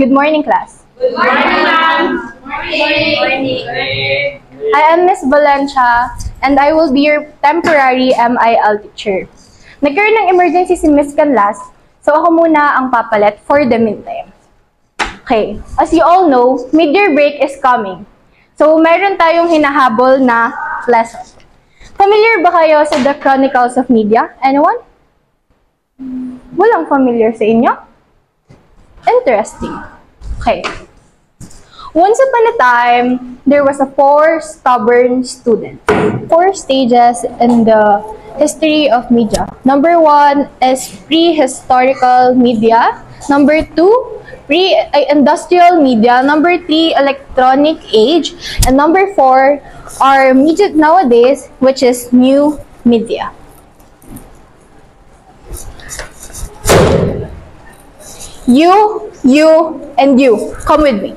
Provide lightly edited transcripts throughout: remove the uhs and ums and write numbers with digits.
Good morning, class. Good morning, ma'am. Good morning. I am Miss Valencia, and I will be your temporary MIL teacher. Nagkaroon ng emergency si Miss Canlas, so ako muna ang papalit for the meantime. Okay, as you all know, mid-year break is coming. So, meron tayong hinahabol na lesson. Familiar ba kayo sa The Chronicles of Media? Anyone? Walang familiar sa inyo? Interesting. Okay. Once upon a time, there was a 4 stubborn student. 4 stages in the history of media. Number 1 is prehistorical media. Number 2, pre-industrial media. Number 3, electronic age. And number 4 are media nowadays, which is new media. You, and you. Come with me.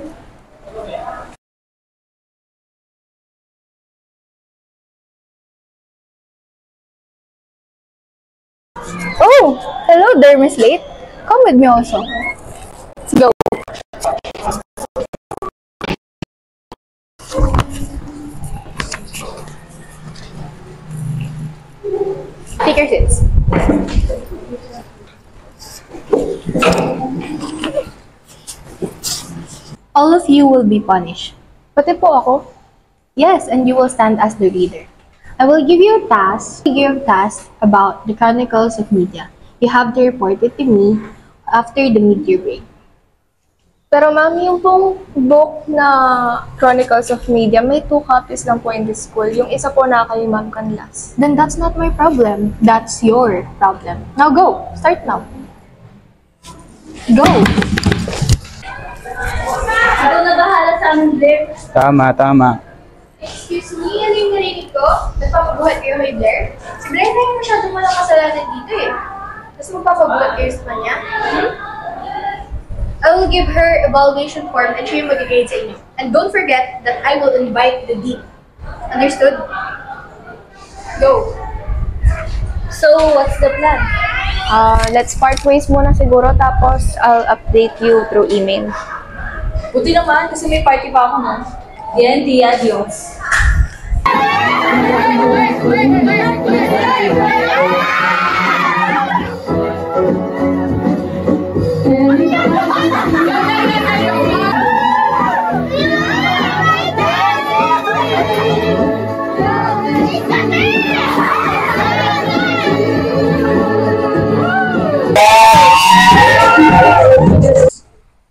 Oh, hello there, Miss Late. Come with me also. Let's go. Take your seats. All of you will be punished. Pati po ako? Yes, and you will stand as the leader. I will give you a task about the Chronicles of Media. You have to report it to me after the mid-year break. Pero ma'am, yung pong book na Chronicles of Media, may 2 copies lang po in this school. Yung isa po na kay Ma'am Canlas. Then that's not my problem. That's your problem. Now go. Start now. Go. Ikaw na bahala sa amin, Blair. Tama. Excuse me, ano yung narinig ko? Nagpapabuhat kayo kay Blair? Si Blair na yung masyadong walang kasalanan dito eh. Tapos magpapabuhat kayo sa kanya? I will give her evaluation form and siya yung mag-grade sa inyo. And don't forget that I will invite the dean. Understood? Go! So, what's the plan? Let's part ways muna siguro, tapos I'll update you through email. Buti naman kasi may party pa ako nun. Yan, adios.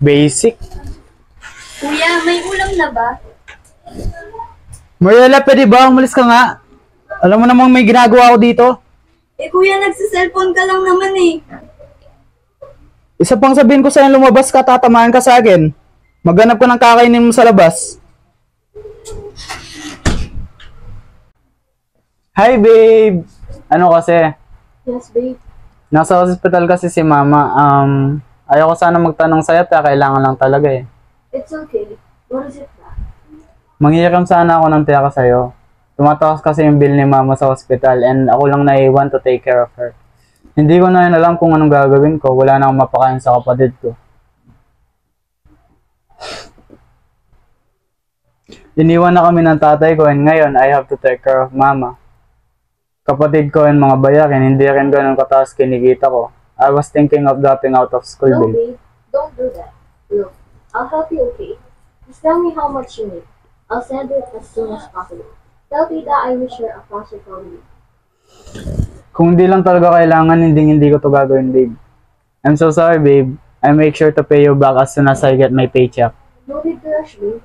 Basic. Kuya, may ulam na ba? Mariela, pwede ba? Umalis ka nga. Alam mo namang may ginagawa ako dito. Eh kuya, nagsiselfone ka lang naman eh. Isa pang sabihin ko sa'yo, lumabas ka, tatamaan ka sa akin. Maghanap ka ng kakainin mo sa labas. Hi, babe! Ano kasi? Yes, babe. Nasa hospital kasi si mama. Ayoko sana magtanong sa'yo, pero kailangan lang talaga eh. It's okay. What is it ba? Manghihiram sana ako ng tiyaka sa'yo. Tumatakas kasi yung bill ni mama sa hospital and ako lang naiwan to take care of her. Hindi ko na yun alam kung anong gagawin ko. Wala na akong mapakain sa kapatid ko. Iniwan na kami ng tatay ko and ngayon I have to take care of mama. Kapatid ko and mga bayarin, hindi rin ganun kataas kinikita ko. I was thinking of dropping out of school, No, babe. babe. Don't do that. Look, I'll help you, okay? Just tell me how much you need. I'll send it as soon as possible. Tell Tita I wish her a faster recovery. Kung hindi lang talaga kailangan, hindi ko to gagawin, babe. I'm so sorry, babe. I make sure to pay you back as soon as I get my paycheck. No need to rush, babe.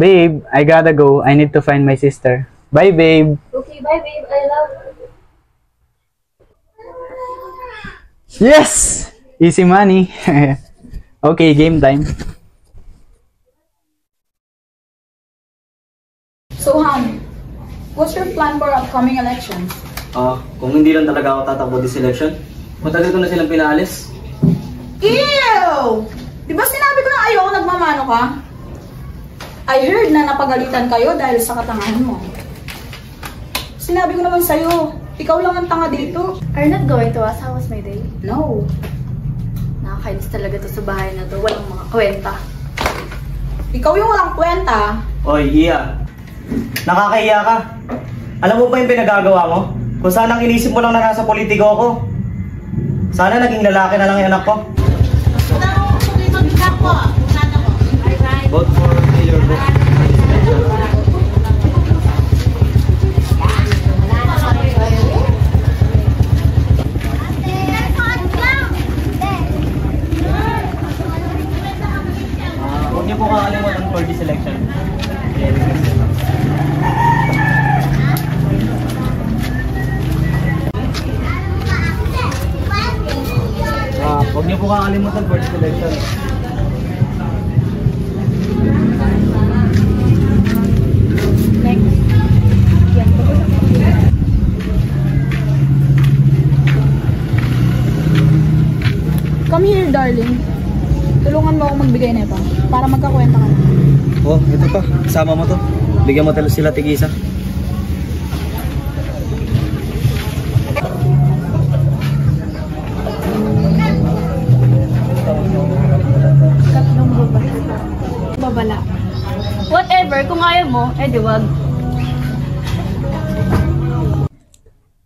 Babe, I gotta go. I need to find my sister. Bye, babe. Okay, bye, babe. I love you. Yes! Easy money. Okay, game time. So, Han, what's your plan for upcoming elections? Kung hindi lang talaga ako tatakbo this election, matagal ko na silang pinaalis. Ew! Di ba sinabi ko na ayoko nagmamano ka? I heard na napagalitan kayo dahil sa katangahan mo. Sinabi ko naman sa'yo, ikaw lang ang tanga dito. Are you not going to ask how was my day? No. Nakakainis talaga to sa bahay na to. Walang mga kwenta. Ikaw yung walang kwenta. Oy, Iya. Nakakahiya ka. Alam mo ba yung pinagagawa mo? Kung sana ang inisip mo lang na nasa politiko ako. Sana naging lalaki na lang yung anak ko. Vote for Mayor Book. Huwag niyo po kakalimutan for this election. Huwag niyo po kakalimutan for this election. Come here, darling. Tulungan mo ako magbigay nito para magkakwenta ka na. Oh, ito pa. Kasama mo to. Bigyan mo talaga sila tig-isa. Babala. Whatever, kung ayaw mo, edi wag.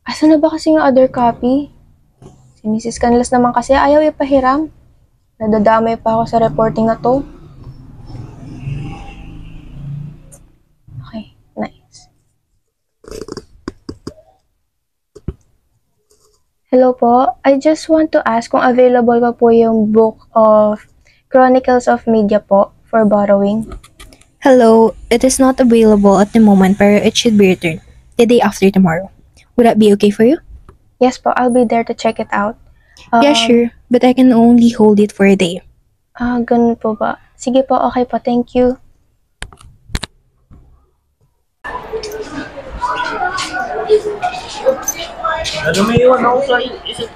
Asa na ba kasi yung other copy? Si Mrs. Canlas naman kasi ayaw ipahiram. Nadadamay pa ako sa reporting na to. Okay, nice. Hello po. I just want to ask kung available pa po yung book of Chronicles of Media po for borrowing. Hello, it is not available at the moment, but it should be returned the day after tomorrow. Would that be okay for you? Yes po, I'll be there to check it out. Yeah, sure, but I can only hold it for a day. Ganun po ba? Sige po, okay po. Thank you. Lumiiwan ako sa isip.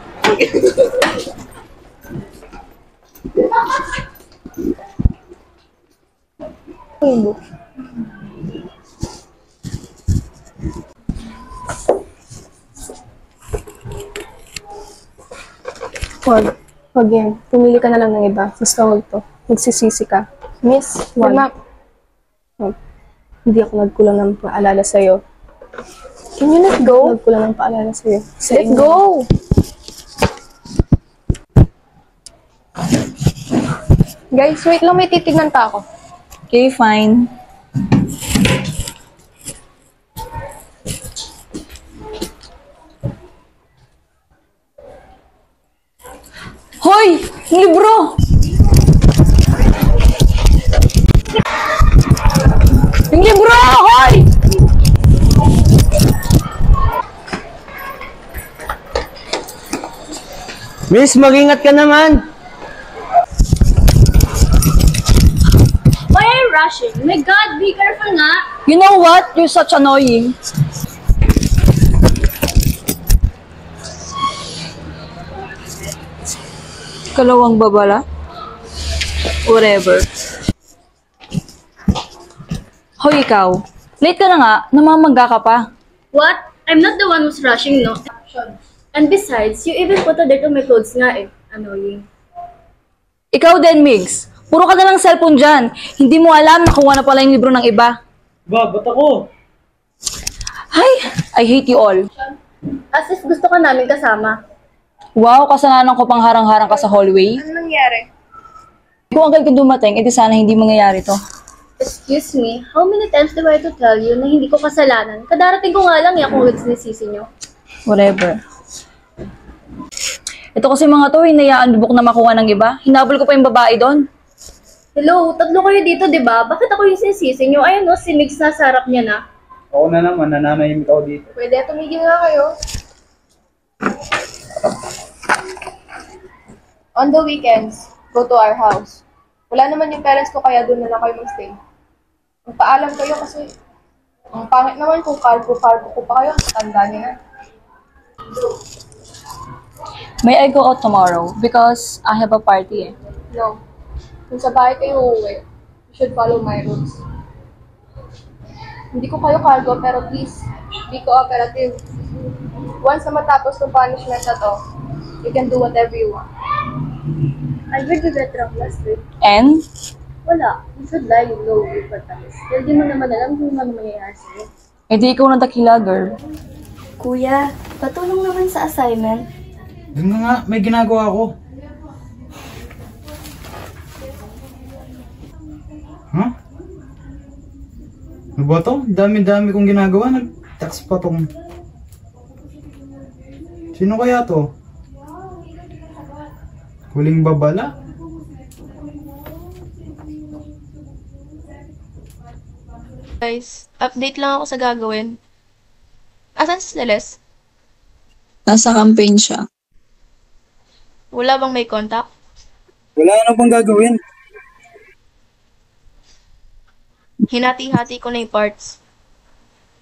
Wag yan. Pumili ka na lang ng iba. Basta wag to. Magsisisi ka. Miss, Wag. wag. Wag. Hindi ako nagkulang ng paalala sa'yo. Can you let go? Nagkulang ng paalala sa'yo. Let go! Guys, wait lang. May titignan pa ako. Okay, fine. Hoy! Libro! Yung libro! Hoy! Miss, mag-ingat ka naman. Why are you rushing? My God, be careful nga! You know what? You're such annoying. Kalawang babala? Whatever. Hoy, ikaw. Late ka na nga. Namamangga ka pa. What? I'm not the one who's rushing, no? And besides, you even put a dirt on my clothes nga eh. Annoying. Ikaw din, Migs. Puro ka na lang cellphone dyan. Hindi mo alam na kuha na pala yung libro ng iba. Ba, ba't ako? Ay, I hate you all. As if gusto ka namin kasama. Wow, kasalanan ko pang harang-harang ka sa hallway. Ano nangyari? Kung agad ka dumating, edi sana hindi mangyayari to. Excuse me, how many times do I have to tell you na hindi ko kasalanan? Kadarating ko nga lang kung sinisisi nyo. Whatever. Ito kasi mga to, hinayaan lubok na makuha ng iba. Hinabol ko pa yung babae doon. Hello, tatlo kayo dito, di ba? Bakit ako yung sinisisi nyo? Ayun no, si Migs nasa harap niya na. Ako na naman, nananahimik ako dito. Pwede, tumigil nga kayo. On the weekends, go to our house. Wala naman yung parents ko, kaya doon na lang kayo magstay. Magpaalam kayo kasi ang pangit naman kung karpo-karpo ko pa kayo. Tanda niyo na. May I go out tomorrow? Because I have a party eh. No. Kung sa bahay kayo uuwi, you should follow my rules. Hindi ko kayo cargo, pero please, be cooperative. Once na matapos ng punishment na to, you can do whatever you want. I heard you got drunk last week. And? Wala. You should lie low with purpose. Dahil di mo naman alam kung ano mangyayari sa'yo. Eh di ikaw na dakila, girl. Kuya, patulong naman sa assignment. Doon nga, may ginagawa ko. Huh? Ano ba to? Dami-dami kong ginagawa. Nag-text pa tong... Sino kaya to? Huling babala? Guys, update lang ako sa gagawin. Asan si Celeste? Nasa campaign siya. Wala bang may contact? Wala na bang gagawin? Hinati-hati ko na yung parts.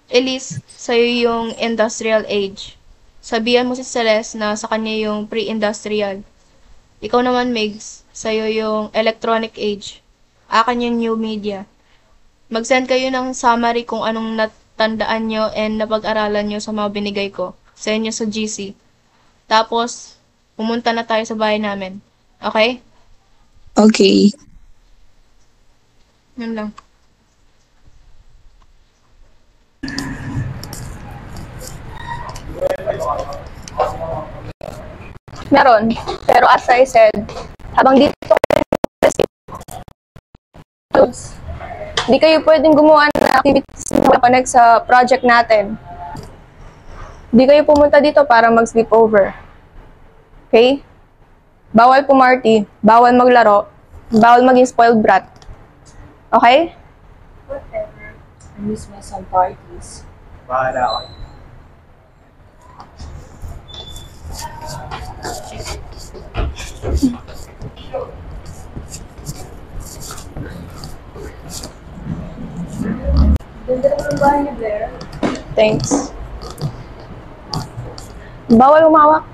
Elise, sa'yo yung industrial age. Sabihan mo si Celeste na sa kanya yung pre-industrial. Ikaw naman, Migs, sa'yo yung electronic age. Akin yung new media. Mag-send kayo ng summary kung anong natandaan nyo and napag-aralan nyo sa mga binigay ko sa inyo sa GC. Tapos, pumunta na tayo sa bahay namin. Okay? Okay. Yun lang. Meron. Pero as I said, habang dito di kayo pwedeng gumawa ng activities na connect sa project natin. Di kayo pumunta dito para mag-sleepover. Okay? Bawal pumarty, bawal maglaro, bawal maging spoiled brat. Okay? Whatever. I miss my some parties. Bahala ka. Ganda lang yung bahay ni Blair. Thanks. Bawal umawak.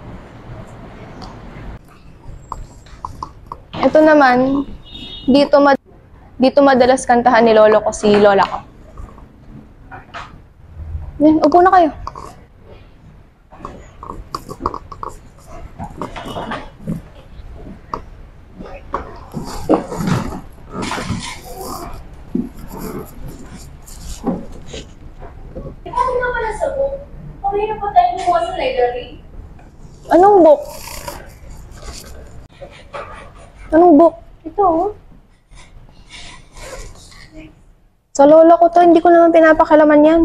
Ito naman, dito madalas kantahan ni lolo ko si lola ko. Yan, upo na kayo. Ano nga pala sa book? Pagay na pa tayo kumuha sa library. Anong book? Anong book? Ito oh. Sa lola ko to, hindi ko naman pinapakalaman yan.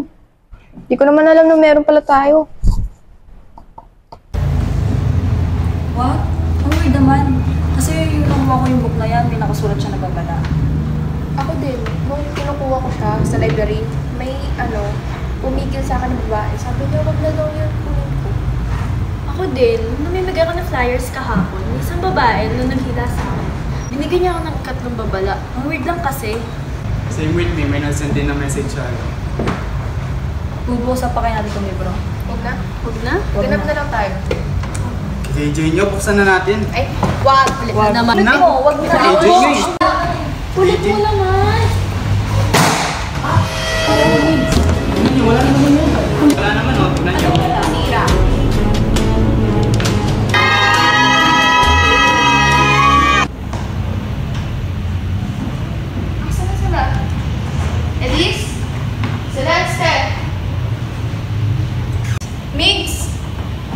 Hindi ko naman alam na meron pala tayo. What? Ang weird naman. Kasi yung nakuha ko yung book na yan, may nakasulat siya na babala. Ako din, nung kinukuha ko siya sa library, may pumigil sa akin ng babae. Sabi niya, wag na daw yun kunin ko. Ako din, namimigay ako ng flyers kahapon. May isang babae nung naghila sa akin. Binigyan niya ako ng tatlong babala. Ang weird lang kasi. Same with me, may nasend din na message siya. Bubukasan pa kayo natin itong libro. Huwag na. Huwag na. Ganap na lang tayo. JJ nyo, buksan na natin. Ay, wag! Wag naman. Na. Wag mo na. JJ nyo eh. Kulit mo naman. Wala naman yun. Wala naman, oh. Tignan nyo. Tira. Asa na sila? Elise? Celeste? Migs?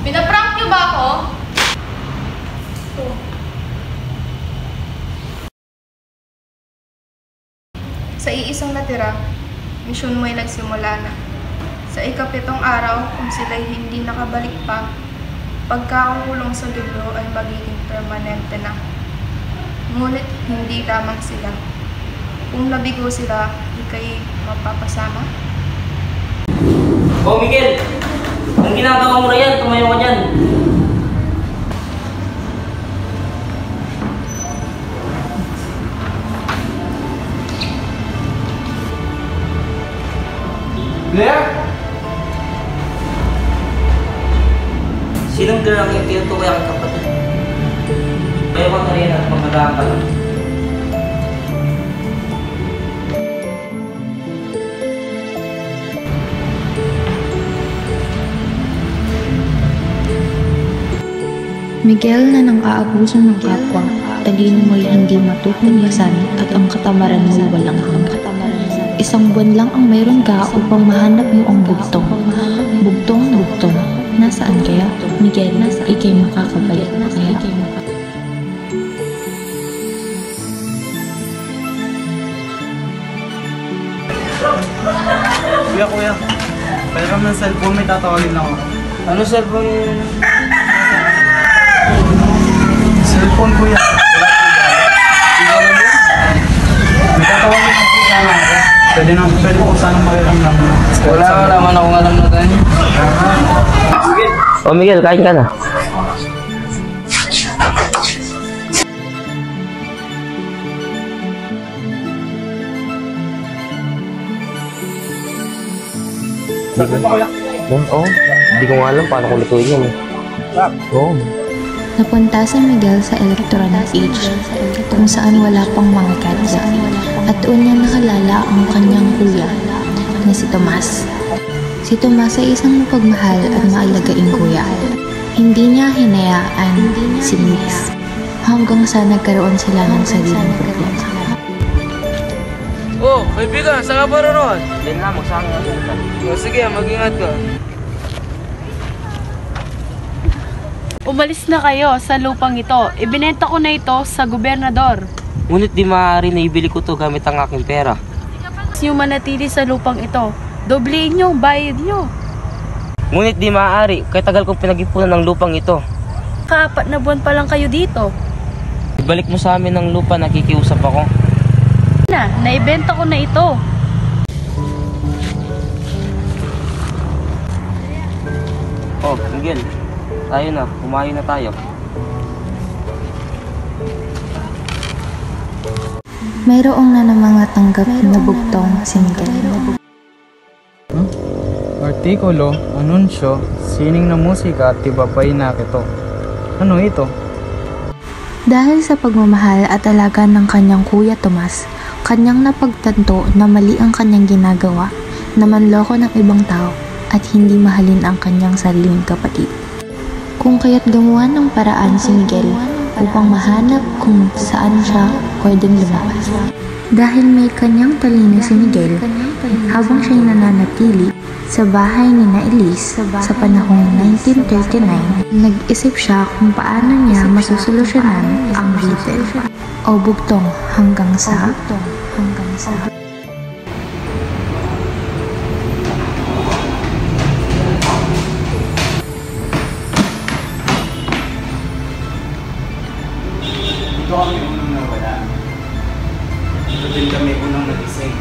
Pinaprank niyo ba ako? misyon mo ay nagsimula na. Sa ikapitong araw, kung sila'y hindi nakabalik pa, pagkakakulong sa libro ay magiging permanente na. Ngunit hindi lamang sila. Kung nabigo sila, ika'y mapapasama. Oh, Miguel! Ang ginagawa mo na yan, tumayo ka dyan. Blair? Sinong Blair ang yung tinutukoy ang kapatid? Kayo ka na rin at magagawa ka lang. Miguel na nang aabuso ng kapwa, talino mo'y hindi matutumbasan at ang katamaran mo'y walang hanggan. Isang buwan lang ang mayroon ka upang mahanap mo ang bugtong. Bugtong, nasaan kaya? Miguel, ikay makakabalik na kaya? Kuya. Pwede ng cellphone, may tatawagin lang ako. Ano cellphone yun? Cellphone, kuya. May tatawagin ako sana ako. Pwede ko sana makiramdam mo. Wala ka naman akong alam na ganyan. Oh, Miguel, kain ka na. Oo, hindi ko nga alam paano ko lutuin yan. Oo. Napunta si Miguel sa electronic age, kung saan wala pang mga gadget, at doon niya nakalala ang kanyang kuya na si Tomas. Si Tomas ay isang mapagmahal at maalagaing kuya. Hindi niya hinayaan si Miss hanggang sa nagkaroon sila ng sariling problema. Oh, kaibigan, saan ka pa ron? Yan lang, magsama nga sila. Oh, sige, mag-ingat ka. Umalis na kayo sa lupang ito. Ibinenta ko na ito sa gobernador. Ngunit di maaari na ibili ko to gamit ang aking pera. Yung manatili sa lupang ito, doblein nyo, bayad nyo. Ngunit di maaari, kaya tagal kong pinag-ipunan ng lupang ito. 4 na buwan pa lang kayo dito. Ibalik mo sa amin ang lupa, nakikiusap ako. Naibenta ko na ito. Oh, Miguel. Tayo na, kumain na tayo. Mayroong na namang tanggap na bugtong si Miguel. Artikulo, anunsyo, sining na musika at tibapay na ito. Ano ito? Dahil sa pagmamahal at alaga ng kanyang kuya Tomas, kanyang napagtanto na mali ang kanyang ginagawa, na manloko ng ibang tao at hindi mahalin ang kanyang sariling kapatid. Kung kaya't gumawa ng paraan si Miguel upang mahanap kung saan siya pwedeng lumabas. Dahil may kanyang talino si Miguel, habang siya'y nananatili sa bahay ni na Elise sa panahong 1939, nag-isip siya kung paano niya masusolusyonan ang riddle o bugtong hanggang sa Dito kami unang nawala. Dito din kami unang nag-isay.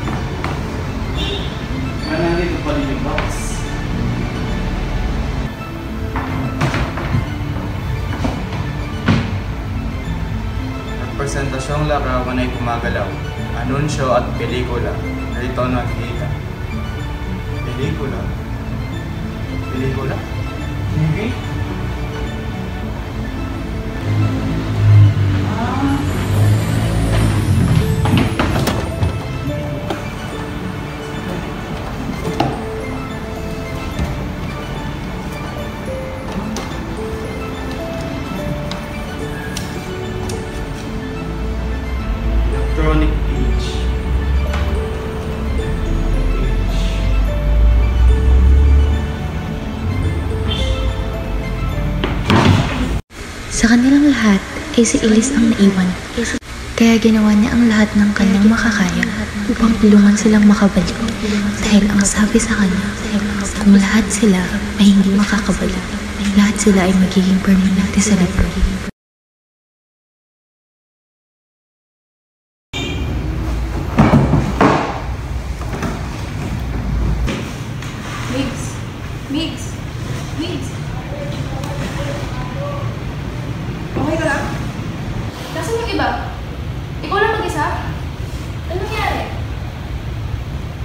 Nandito pa rin yung box. Presentasyong larawan ay gumagalaw, anunsyo at pelikula. Narito nakikita. Pelikula? Pelikula? Movie? Electronic age. Sa kanilang lahat ay si Elise ang naiwan. Kaya ginawa niya ang lahat ng kanyang makakaya upang tulungan silang makabalik. Dahil ang sabi sa kanya, kung lahat sila ay hindi makakabalik, lahat sila ay magiging permanente sa libro. Migs! Okay ka lang? Nasaan yung iba? Ikaw lang mag-isa? Ano nangyari?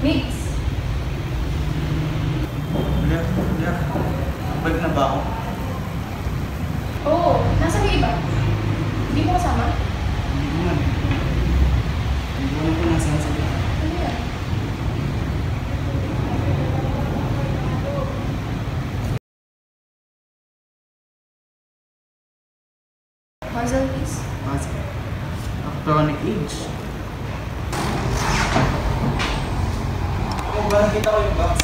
Migs! Balik na ba ako? Oo, nasaan yung iba? Hindi mo kasama? Hindi ko man. Hindi ko alam kung nasaan sila. Ano yan? Puzzle piece? Puzzle. Electronic Age. Kung ba nakita ko yung box,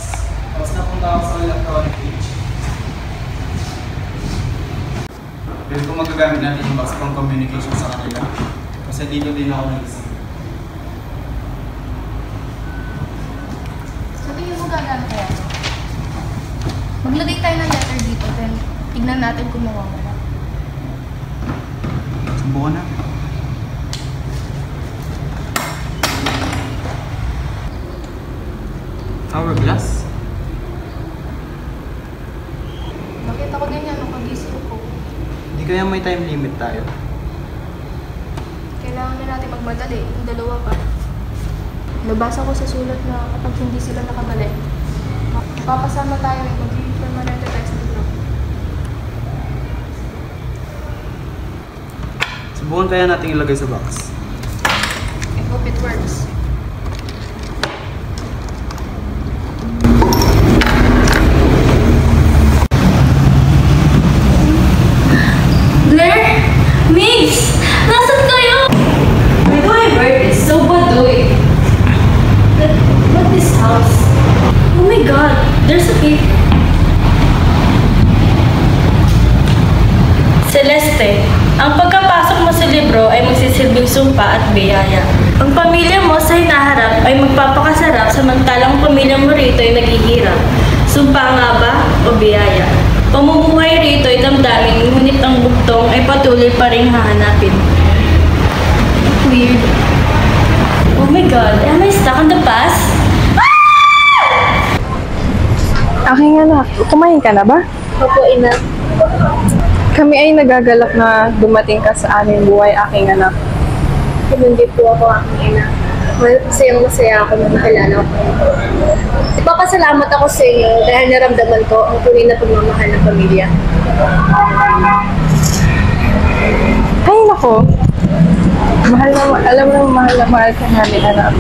tapos napunta ako sa Electronic Age. Pero kung magagamit natin yung box pang communication sa kanila, kasi dito din ako nag-isip. Sa tingin mo gagamit kaya? Maglagay tayo ng letter dito, then tignan natin kung mawawala. Subukan natin. Hourglass? Nakita ko din yan nung kagising ko. Hindi kaya may time limit tayo? Kailangan na natin magmadali, yung dalawa pa. Nabasa ko sa sulat na kapag hindi sila nakabalik, papasama tayo yung magiging permanente tayo sa libro. Subukan kaya natin ilagay sa box. I hope it works. Blair? Migs! Nasaan kayo? My bird is so baduy. What is house? Oh my god, there's a cake. Celeste, ang pagkapasok mo sa libro ay magsisilbing sumpa at biyaya. Ang pamilya mo sa hinaharap ay magpapakasarap samantalang pamilya mo rito ay naghihirap. Sumpa nga ba o biyaya? Pamumuhay rito ay damdamin, ngunit ang bugtong ay patuloy pa rin hahanapin. Weird. Oh my god, am I stuck in the past? Aking anak, kumain ka na ba? Opo, ina. Kami ay nagagalak na dumating ka sa aming buhay, aking anak. Hindi po ako aking ina. Masayang-masaya ako na nakilala ko. Ipapasalamat ako sa inyo dahil naramdaman ko ang tunay na pagmamahal ng pamilya. Ay, nako. Alam mo mahal ka namin, anak.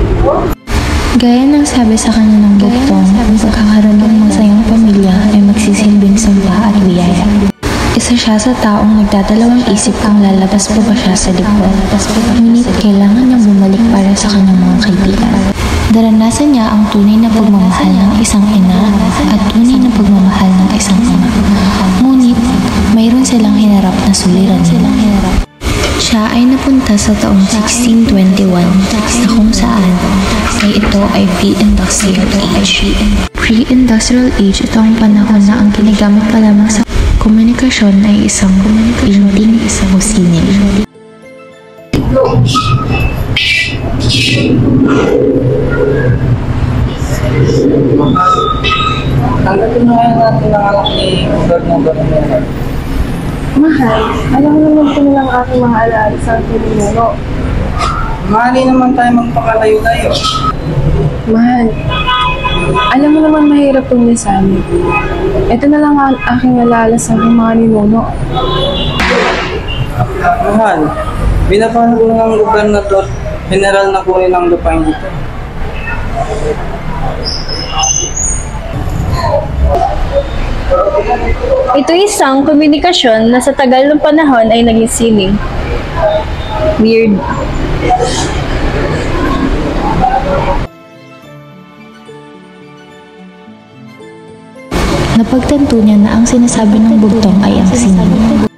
Gaya ng sabi sa kanya ng bugtong, ang pagkakaroon ng masayang pamilya ay magsisilbing sumpa at biyaya. Isa siya sa taong nagdadalawang isip kung lalabas pa ba siya sa libro. Ngunit kailangan niyang bumalik para sa kanyang mga kaibigan. Daranasan niya ang tunay na pagmamahal ng isang ina at tunay na pagmamahal ng isang ama. Ngunit mayroon silang hinarap na suliranin. Siya ay napunta sa taong 1621 na kung saan ay ito ay pre-industrial age. Pre-industrial age, ito ang panahon na ang ginagamit pa lamang sa komunikasyon ay isang painting o sining. Tanggapin na kaya natin ang anak ni Gordon. Mahal, alam mo naman po nilang aking mga alaala sa pinuno. Mahali naman tayo magpakalayo-layo. Mahal, alam mo naman mahirap itong lisanin. Ito na lang ang aking alaala sa aking mga ninuno. Mahal, binapahan ko ng gobernador, general na kunin ang lupain dito. Ito isang komunikasyon na sa tagal ng panahon ay naging sining. Weird. Napagtanto niya na ang sinasabi ng bugtong ay ang sining.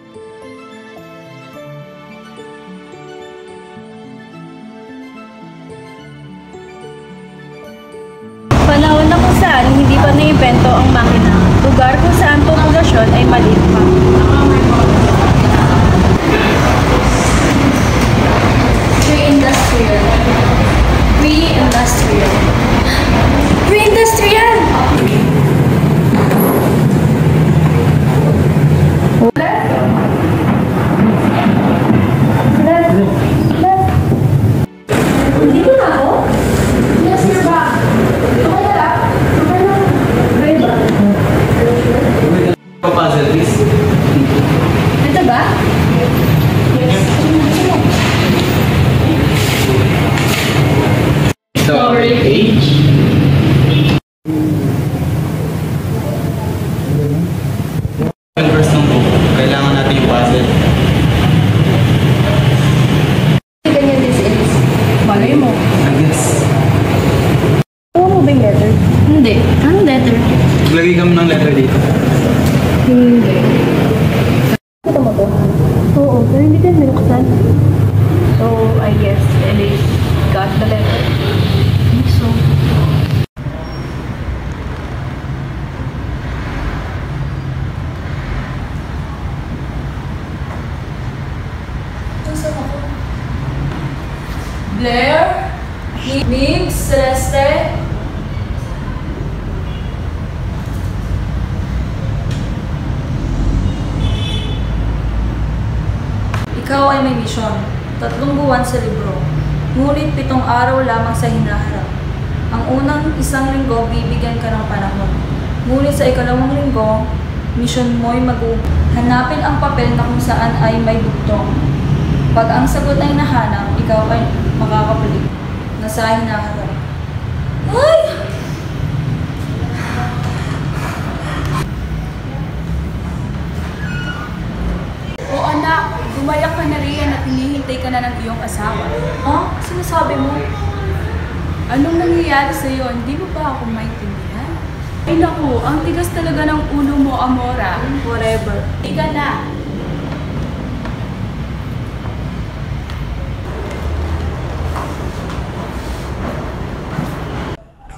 saan hindi pa naimbento ang makina. Lugar kung saan populasyon ay maliit pa. Pre-industrial. Pre-industrial. Pre-industrial! Dito na ako? Yes, sir ba? Okay na lang? Okay na lang? Okay ba? Puzzle, please. Ito ba? Story page. First ng book, kailangan natin yung puzzle. Ganyan this is. Malay mo. I guess. Alam mo ba yung letter? Hindi. Anong letter? Lagay kami ng letter dito. Hindi. Ito mo to? Oo, pero hindi ka niluksan. So, I guess, Ellie got the letter. I think so. Blair? Migs? Celeste? Ikaw ay may misyon. 3 buwan sa libro. Ngunit 7 araw lamang sa hinaharap. Ang unang 1 linggo, bibigyan ka ng panahon. Ngunit sa 2nd linggo, misyon mo'y hanapin ang papel na kung saan ay may bugtong. Pag ang sagot ay nahanap, ikaw ay makakabalik na sa hinaharap. Ay! O anak, gumayak ka na riyan at hinihintay ka na ng iyong asawa. Ha? Sinasabi mo? Anong nangyayari sa iyo? Hindi mo ba ako maintindihan? Ay naku, ang tigas talaga ng ulo mo, Amora. Whatever. Ika na.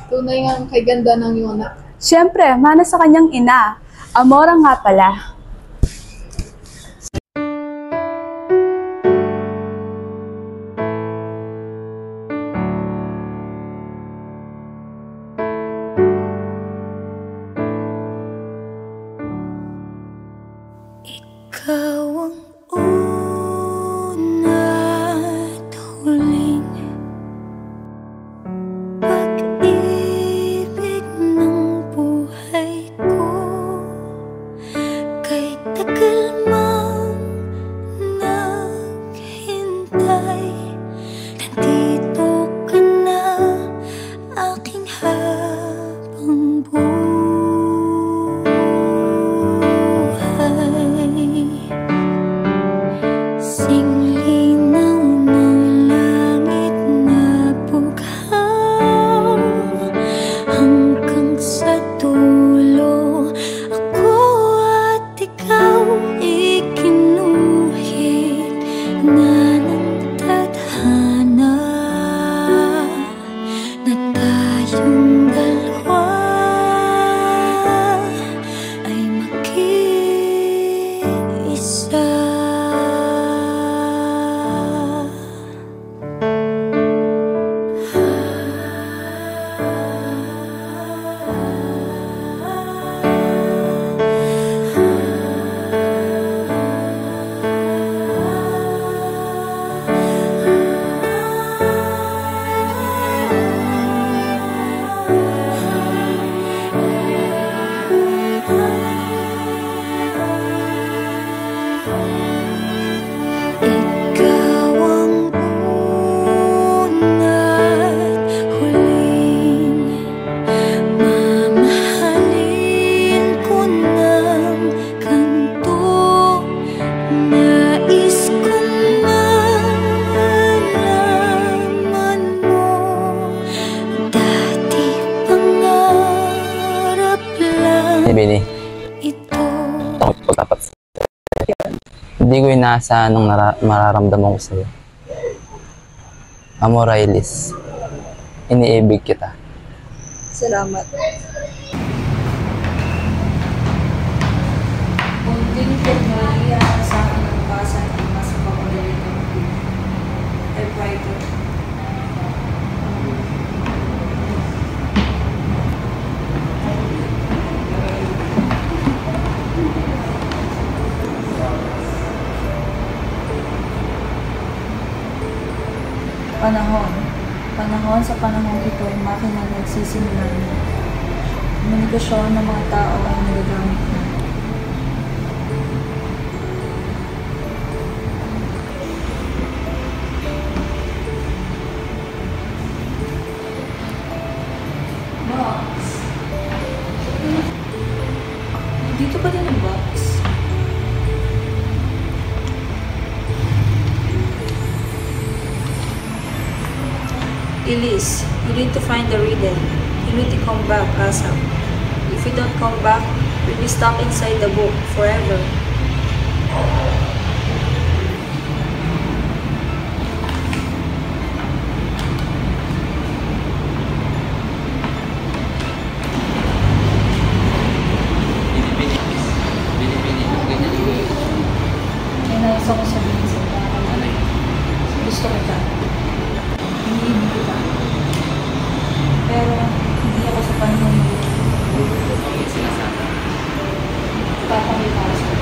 Tunay nga kay ganda ng iyong anak. Siyempre, mana sa kanyang ina. Amora nga pala. Ikaw ang una at huling pag-ibig ng buhay ko. Kay tagal mang naghintay, nandito ka na, aking habang buhay. Singlinaw ng langit na bughaw, hanggang sa dulo ako at ikaw ikinuhit na ng tadhana na tayong dalawa ay mag-iisa. Ikaw ang una't huling, mamahalin ko ng ganito. Nais kong malaman mo, dati pangarap lang Bini, ito. dapat hindi ko inaasahan nung mararamdaman ko sa'yo. Amora Elise, iniibig kita. Salamat. Kunting teknolohiya sa akin ang basa ng mas papagalito. Typewriter. Panahon sa panahon ito ay makina nagsisimula na. Komunikasyon ng mga tao ay nagagamit na. Box. Dito pa din ang box. Elise, you need to find the riddle. You need to come back ASAP. If you don't come back, you'll be stuck inside the book forever. May nais ako sabihin sa mga. Gusto kita. Hindi kita. Pero hindi ako sa panahon mo. Papakita ko sa'yo.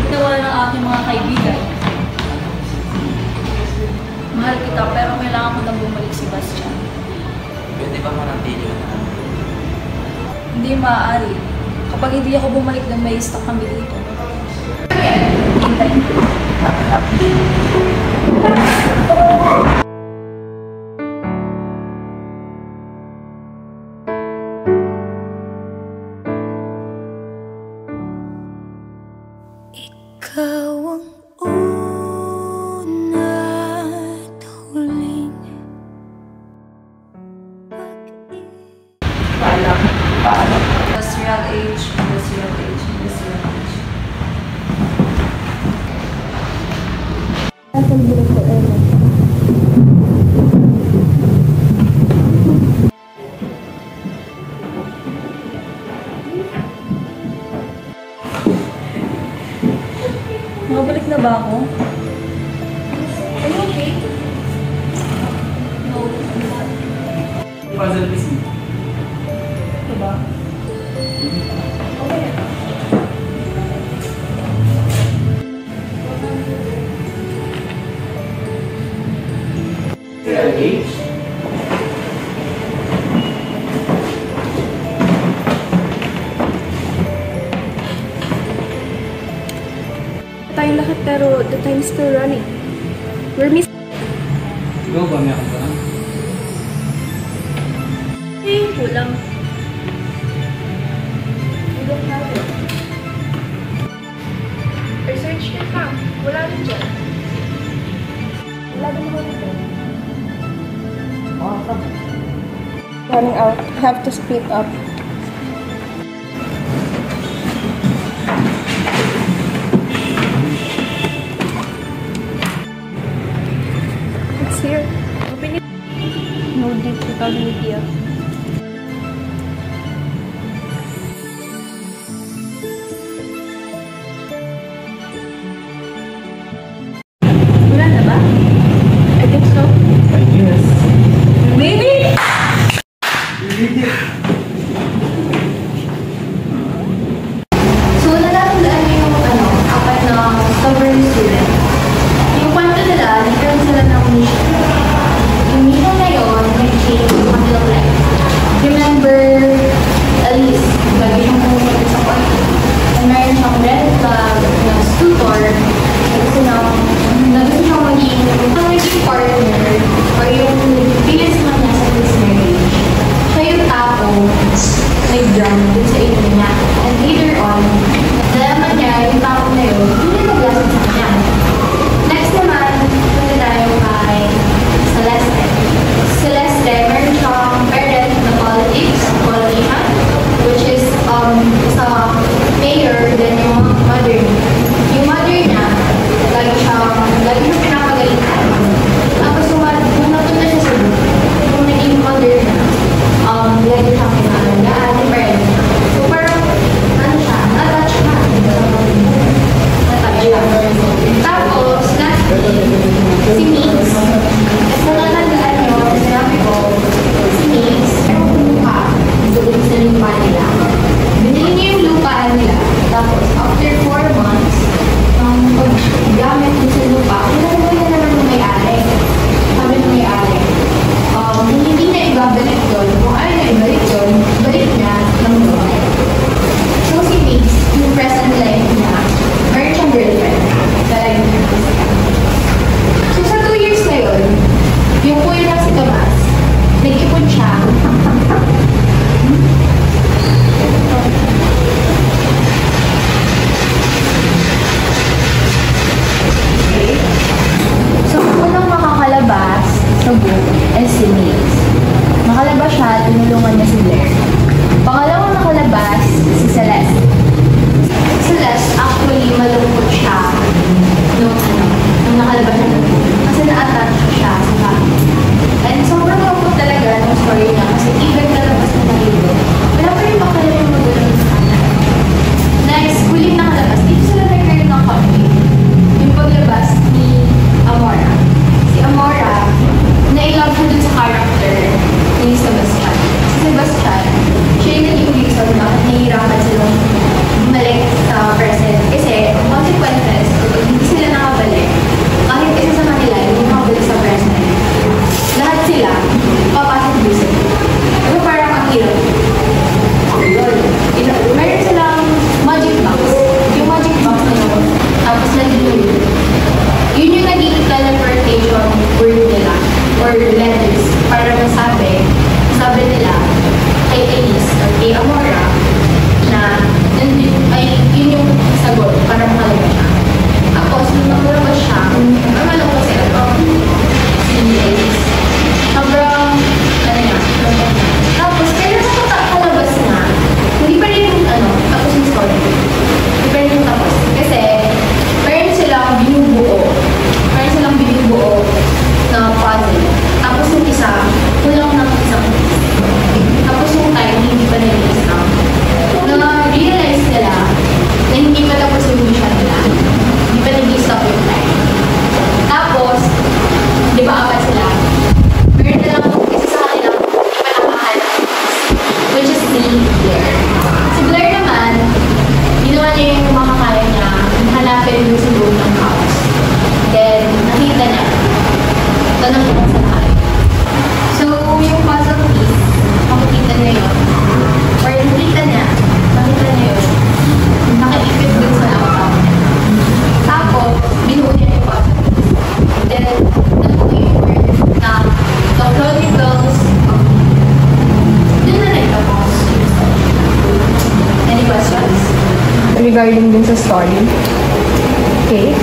Nawala ng aking mga kaibigan. Mahal kita pero kailangan ko nang bumalik si Bastian. Pwede ba manatili ka na? Hindi maaari. Kapag hindi ako bumalik doon, may stock kami dito. Ikaw ang una at huling Industrial age, industrial age, industrial age. Nakabalik na ba ako? Are you okay? No. Puzzle piece. Diba? Okay. Age? Tayong lahat pero the time's still running. We're missing. Go ba meron ba? Eh, kulang. We don't have it. Research na ka. Wala rin dyan. Wala din ako dito. Running out. Have to speed up. It's here. Open it. No digital media. Wala na ba? I think so. I guess. Maybe? So, nalalaan niyo yung apat na stubborn student. Yung kwento nila, nagkaroon sila ng mission. Yung mission na yun, nag-change yung kanilang life. na si Blair. Pangalawang nakalabas, si Celeste. Celeste, actually, malungkot siya nung nakalabas na ng book. Kasi na-attach siya sa family. And sobrang malungkot talaga ng story niya kasi even kalabas na ng libro, wala pa rin makala yung magulang sa kanya. Next, huling nakalabas, dito sila nagkaroon ng conflict. Yung paglabas ni Amora. Si Amora, na-love ko dun sa character ni Sebastian. Si Sebastian, siya yung naging reason bakit nahihirapan silang bumalik sa present. Kasi, consequences, kapag hindi sila nakabalik, kahit isa sa kanila, hindi nakabalik sa present, lahat sila, papasok dito. Pero parang ang hirap. Meron silang magic box. Yung magic box na yun, tapos nandito yun yung naging teleportation word nila, or letters, para sabi nila, kay Elise, or kay Amora, na yun yung sagot para makalabas siya. Tapos, nung nakalabas siya, namalong ko sila ito, si Elise. Sobrang, tapos, kaya sa kalabas na, hindi pa rin tapos yung story. Hindi pa rin yung tapos. Kasi, meron silang binubuo na puzzle. Tapos yung isa, kulang ng isang piece. Tapos yung time, hindi pa nag-iis na. Na-realize nila na hindi pa tapos yung mission nila. Hindi pa nag-i-stop yung time. Tapos, di ba apat sila? Meron na lang isa sa kanila, hindi pa nakahanap. Which is si Blair. Si Blair naman, ginawa niya yung makakaya niya, hanapin yung sa loob ng house. Then, nakita niya. Tanong ko sa lahat. So, yung puzzle piece, makikita niya yun. Or nakita niya yun. Nakaipit dun sa laptop. Tapos, binuo niya yung puzzle piece. Then, nabuo yung word na The Chronicles of dun na nagtapos. Any questions? Regarding din sa story? Okay.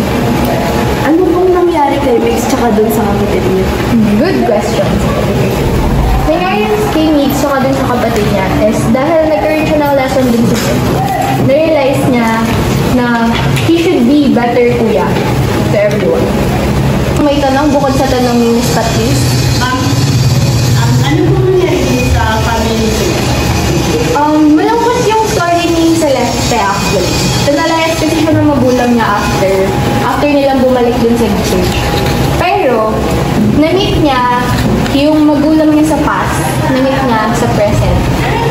Ano pong nangyari kay Mix tsaka dun sa kapatid niya? Good question. Nangyari kay Mix tsaka dun sa kapatid niya is dahil nag-earn siya ng lesson din sa school. Na-realize niya na he should be better kuya to everyone. May tanong bukod sa tanong ni Miss Patrice. Ano pong nangyari din sa family niya? Malungkot yung story ni Celeste actually. Nalayas kasi siya ng magulang niya after nilang bumalik dun sa church. Pero, na-meet niya yung magulang niya sa past, na-meet niya sa present.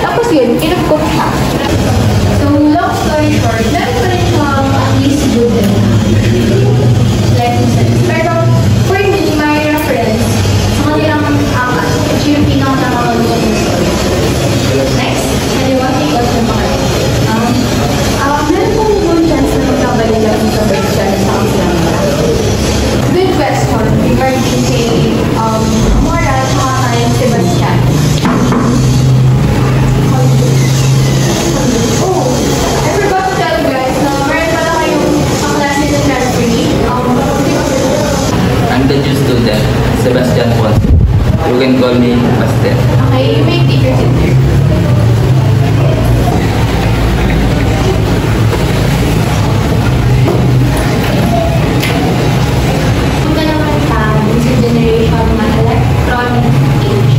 Tapos yun, kinupkop siya. So, long story short, meron pa rin siyang at least good lessons. Pero, for me, my reference, sa kanilang amat, siya yung pinaka-nakakalungkot yung story. Next, anyone take question pa kayo? Meron pong good chance na magkabali lang sa birth chance sa Islam. Good question regarding kay Amora at kay Sebastian. Oh, I forgot to tell you guys na meron pala kayong kaklase ng nursery. I'm the new student, Sebastian Juan. You can call me Pastel. Okay, you may take your seat there. Generation na electronic age.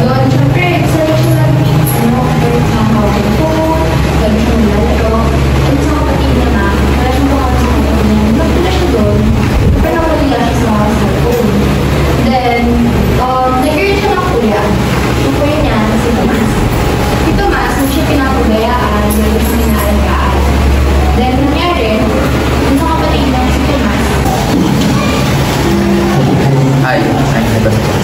Doon, syempre, excited sila sa mobile phone, gano'n siya nalaro. At sa kapatid niya na, wala siyang pakawin sa kapatid niya. Nagpila siya doon, pero nakalila siya sa cellphone. Then, nag-earn siya ng kuya. Yung kuya niya, si Tomas. Si Tomas, nung siya pinapagayaan, yung sinalagaan. Then, nangyari, yung sa kapatid niya, si Tomas, Hi, I'm Sebastian.